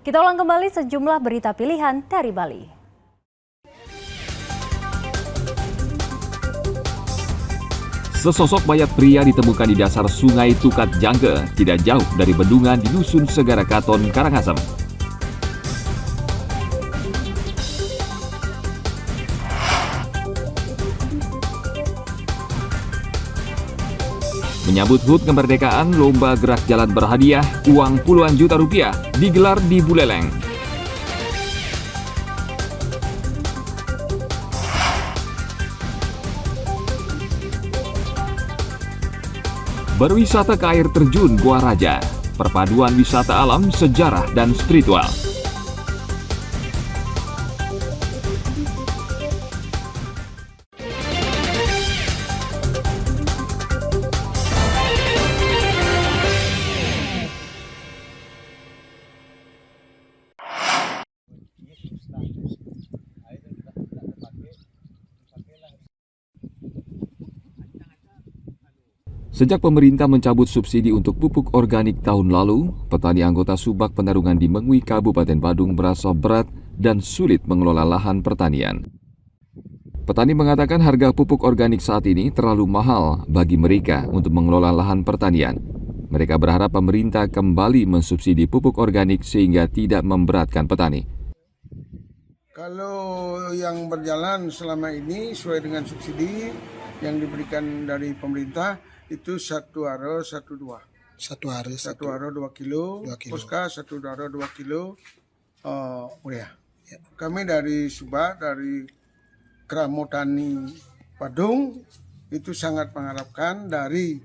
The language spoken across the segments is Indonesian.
Kita ulang kembali sejumlah berita pilihan dari Bali. Sesosok mayat pria ditemukan di dasar sungai Tukat Jangge, tidak jauh dari bendungan di Dusun Segara Katon, Karangasem. Menyambut HUT kemerdekaan, lomba gerak jalan berhadiah uang puluhan juta rupiah digelar di Buleleng. Berwisata ke air terjun Gua Raja, perpaduan wisata alam, sejarah, dan spiritual. Sejak pemerintah mencabut subsidi untuk pupuk organik tahun lalu, petani anggota Subak Penarungan di Mengwi, Kabupaten Badung merasa berat dan sulit mengelola lahan pertanian. Petani mengatakan harga pupuk organik saat ini terlalu mahal bagi mereka untuk mengelola lahan pertanian. Mereka berharap pemerintah kembali mensubsidi pupuk organik sehingga tidak memberatkan petani. Kalau yang berjalan selama ini sesuai dengan subsidi yang diberikan dari pemerintah, itu 1 aro 1 2. 1 aro 2 kilo, Puska 1 aro 2 kilo. Ya. Kami dari Subak, dari Kramotani Badung itu sangat mengharapkan dari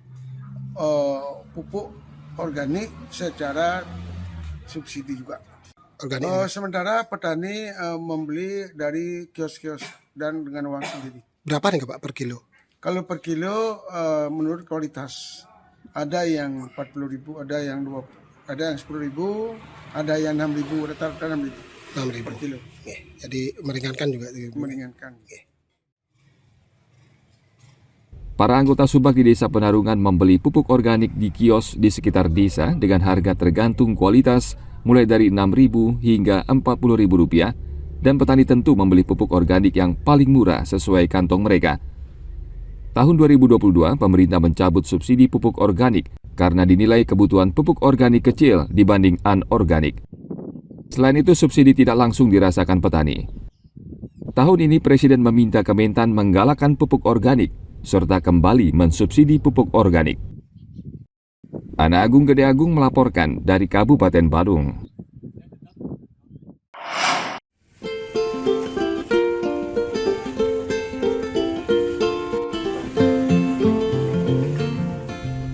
pupuk organik secara subsidi juga. Sementara petani membeli dari kios-kios dan dengan uang sendiri. Berapa nih Pak per kilo? Kalau per kilo menurut kualitas, ada yang 40.000, ada yang 10.000, ada yang 6.000, rata-rata 6.000 per kilo. Jadi meringankan juga. Meringankan. Para anggota Subak di Desa Penarungan membeli pupuk organik di kios di sekitar desa dengan harga tergantung kualitas mulai dari Rp6.000 hingga Rp40.000, dan petani tentu membeli pupuk organik yang paling murah sesuai kantong mereka. Tahun 2022, pemerintah mencabut subsidi pupuk organik karena dinilai kebutuhan pupuk organik kecil dibanding anorganik. Selain itu, subsidi tidak langsung dirasakan petani. Tahun ini, Presiden meminta Kementan menggalakkan pupuk organik serta kembali mensubsidi pupuk organik. Ana Agung Gede Agung melaporkan dari Kabupaten Badung.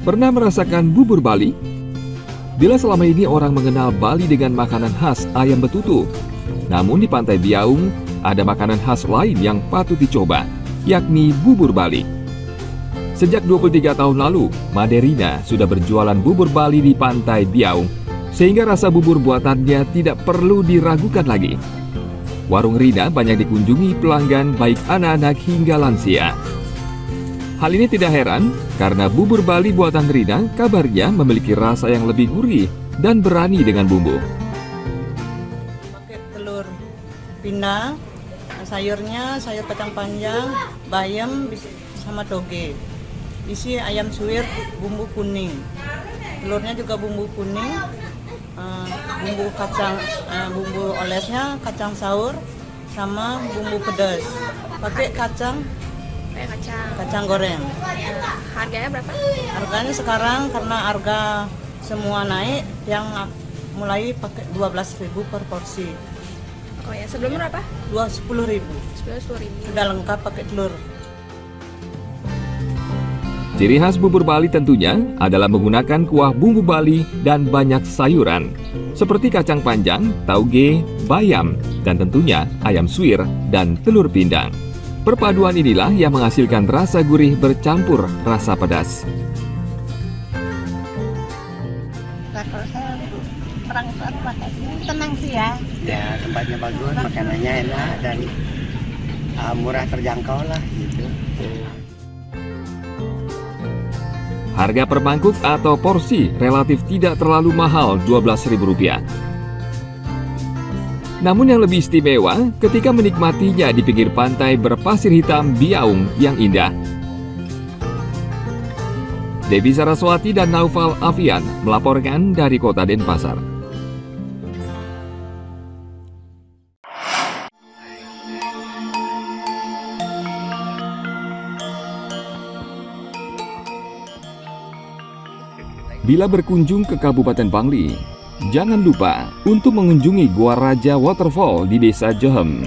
Pernah merasakan bubur Bali? Bila selama ini orang mengenal Bali dengan makanan khas ayam betutu, namun di Pantai Biaung ada makanan khas lain yang patut dicoba, yakni bubur Bali. Sejak 23 tahun lalu, Maderina sudah berjualan bubur Bali di Pantai Biaung, sehingga rasa bubur buatannya tidak perlu diragukan lagi. Warung Rina banyak dikunjungi pelanggan baik anak-anak hingga lansia. Hal ini tidak heran karena bubur Bali buatan Rina kabarnya memiliki rasa yang lebih gurih dan berani dengan bumbu. Pakai telur pinang, sayurnya sayur kacang panjang, bayam sama toge. Isi ayam suwir bumbu kuning. Telurnya juga bumbu kuning. Bumbu kacang, bumbu olesnya kacang saur sama bumbu pedas. Pakai kacang goreng. Harganya berapa? Harganya sekarang karena harga semua naik, yang mulai pakai 12.000 per porsi. Oh ya, sebelumnya berapa? 10.000. 10.000. Sudah lengkap pakai telur. Ciri khas bubur Bali tentunya adalah menggunakan kuah bumbu Bali dan banyak sayuran, seperti kacang panjang, tauge, bayam, dan tentunya ayam suwir dan telur pindang. Perpaduan inilah yang menghasilkan rasa gurih bercampur rasa pedas. Kalau saya orang tenang sih ya. Ya, tempatnya bagus, makanannya enak dan murah terjangkau lah gitu. Harga per mangkuk atau porsi relatif tidak terlalu mahal, Rp12.000. Namun yang lebih istimewa ketika menikmatinya di pinggir pantai berpasir hitam Biaung yang indah. Devi Saraswati dan Naufal Afian melaporkan dari kota Denpasar. Bila berkunjung ke Kabupaten Bangli, jangan lupa untuk mengunjungi Gua Raja Waterfall di Desa Jehem.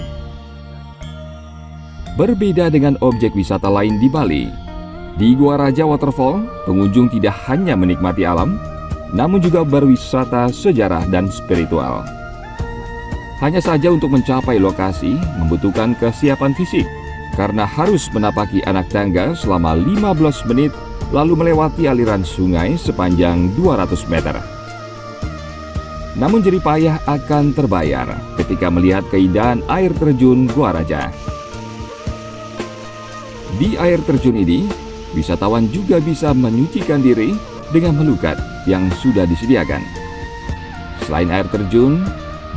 Berbeda dengan objek wisata lain di Bali, di Gua Raja Waterfall, pengunjung tidak hanya menikmati alam, namun juga berwisata sejarah dan spiritual. Hanya saja untuk mencapai lokasi membutuhkan kesiapan fisik, karena harus menapaki anak tangga selama 15 menit lalu melewati aliran sungai sepanjang 200 meter. Namun jerih payah akan terbayar ketika melihat keindahan air terjun Gua Raja. Di air terjun ini, wisatawan juga bisa menyucikan diri dengan melukat yang sudah disediakan. Selain air terjun,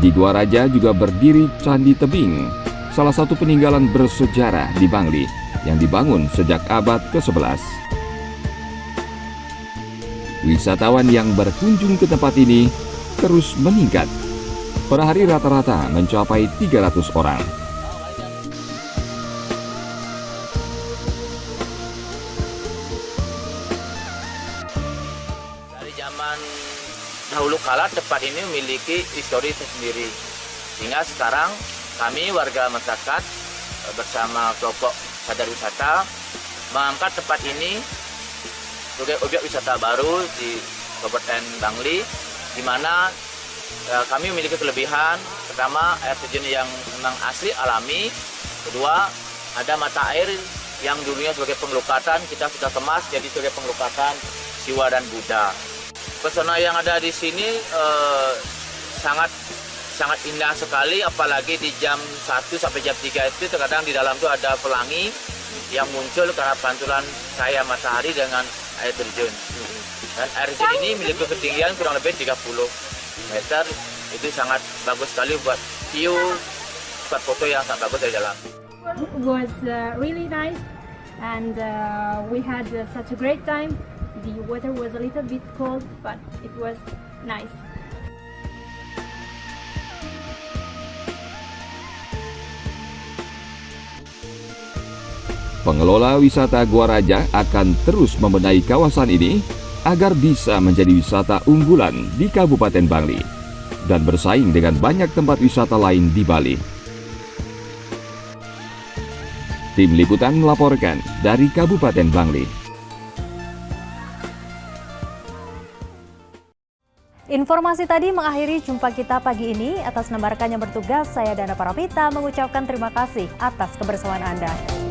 di Gua Raja juga berdiri Candi Tebing, salah satu peninggalan bersejarah di Bangli yang dibangun sejak abad ke-11. Wisatawan yang berkunjung ke tempat ini terus meningkat. Per hari rata-rata mencapai 300 orang. Dari zaman dahulu kala tempat ini memiliki histori tersendiri. Sehingga sekarang kami warga masyarakat bersama kelompok sadar wisata mengangkat tempat ini sebagai objek wisata baru di Kabupaten Bangli, di mana kami memiliki kelebihan. Pertama, air terjun yang memang asli alami. Kedua, ada mata air yang dulunya sebagai pengelukatan, kita sudah kemas jadi sebagai pengelukatan Siwa dan Buddha. Pesona yang ada di sini sangat indah sekali, apalagi di jam 1 sampai jam 3 itu terkadang di dalam itu ada pelangi yang muncul karena pantulan cahaya matahari dengan air terjun. Dan air terjun ini memiliki ketinggian kurang lebih 30 meter. Itu sangat bagus sekali buat view, buat foto yang sangat bagus dari dalam. It was really nice and we had such a great time. The water was a little bit cold but it was nice. Pengelola wisata Gua Raja akan terus membenahi kawasan ini agar bisa menjadi wisata unggulan di Kabupaten Bangli dan bersaing dengan banyak tempat wisata lain di Bali. Tim Liputan melaporkan dari Kabupaten Bangli. Informasi tadi mengakhiri jumpa kita pagi ini. Atas nama rekan yang bertugas, saya Dana Parapita mengucapkan terima kasih atas kebersamaan Anda.